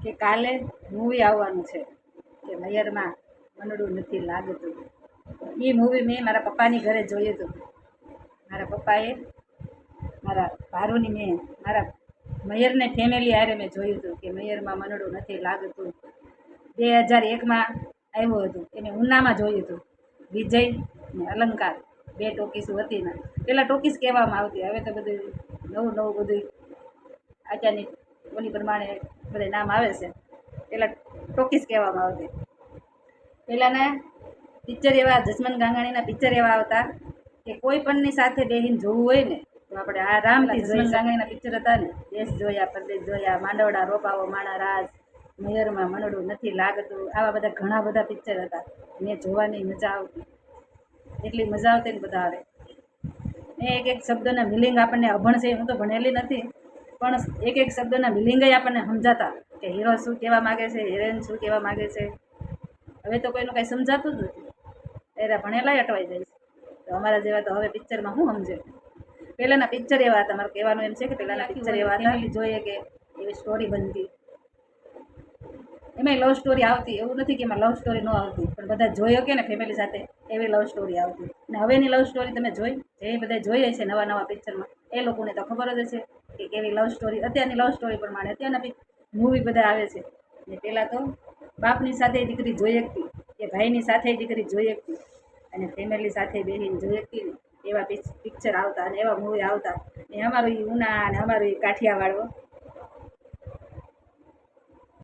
કે કાલે મૂવી આવવાનું છે કે મયરમાં મનડું નથી લાગતું. એ મૂવી મેં મારા પપ્પાની ઘરે જોયું હતું. મારા પપ્પાએ મારા ભારુની મેં મારા મયરને ફેમિલી હારે મેં જોયું હતું કે મયરમાં મનડું નથી લાગતું. 2001માં આવ્યું હતું. એને ઉનામાં જોયું હતું. વિજય ને અલંકાર 2 ટોકીસો હતી ને. પહેલાં ટોકીસ કહેવામાં આવતી, હવે તો બધું નવું બધું અત્યારની ઓલી પ્રમાણે બધા નામ આવે છે. પહેલાં ટોકીસ કહેવામાં આવતી. પહેલાંના પિક્ચર એવા જસવંત ગાંગાણીના પિક્ચર એવા આવતા કે કોઈ પણની સાથે બેહીને જોવું હોય ને તો આપણે આરામથી જસવંત ગાંગાણીના પિક્ચર હતા ને, દેશ જોયા, પરદેશ જોયા, માંડવડા રોપાવો, માણા રાજ, મયરમાં મનડું નથી લાગતું, આવા બધા ઘણા બધા પિક્ચર હતા. મેં જોવાની મજા આવતી, એટલી મજા આવતી ને બધા આવે. એક એક શબ્દના મિલિંગ આપણને અભણ છે, હું તો ભણેલી નથી, પણ એક એક શબ્દના મિલિંગય આપણને સમજાતા કે હીરો શું કહેવા માગે છે, હિરોઈન શું કહેવા માગે છે. હવે તો કોઈનું કાંઈ સમજાતું જ નથી. ત્યારે ભણેલાય અટવાઈ જાય છે. તો અમારા જેવા તો હવે પિક્ચરમાં શું સમજે. પહેલાંના પિક્ચર એવા હતા, મારું કહેવાનું એમ છે કે પહેલાંના પિક્ચર એવા હતા જોઈએ કે એવી સ્ટોરી બનતી. એમાંય લવ સ્ટોરી આવતી, એવું નથી કે એમાં લવ સ્ટોરી ન આવતી, પણ બધા જોઈ શકે ને ફેમિલી સાથે એવી લવ સ્ટોરી આવતી. ને હવેની લવ સ્ટોરી તમે જોઈ, જે બધા જોઈએ છે નવા પિક્ચરમાં, એ લોકોને તો ખબર જ હશે કે કેવી લવ સ્ટોરી. અત્યારની લવ સ્ટોરી પ્રમાણે અત્યારના મૂવી બધા આવે છે. ને પહેલાં તો બાપની સાથે દીકરી જોઈ શકતી, કે ભાઈની સાથે દીકરી જોઈ શકતી, અને ફેમિલી સાથે બેસીને જોઈ શકતી ને એવા પિક્ચર આવતા અને એવા મૂવી આવતા. ને અમારું એ ઉના અને અમારું એ કાઠિયાવાડ,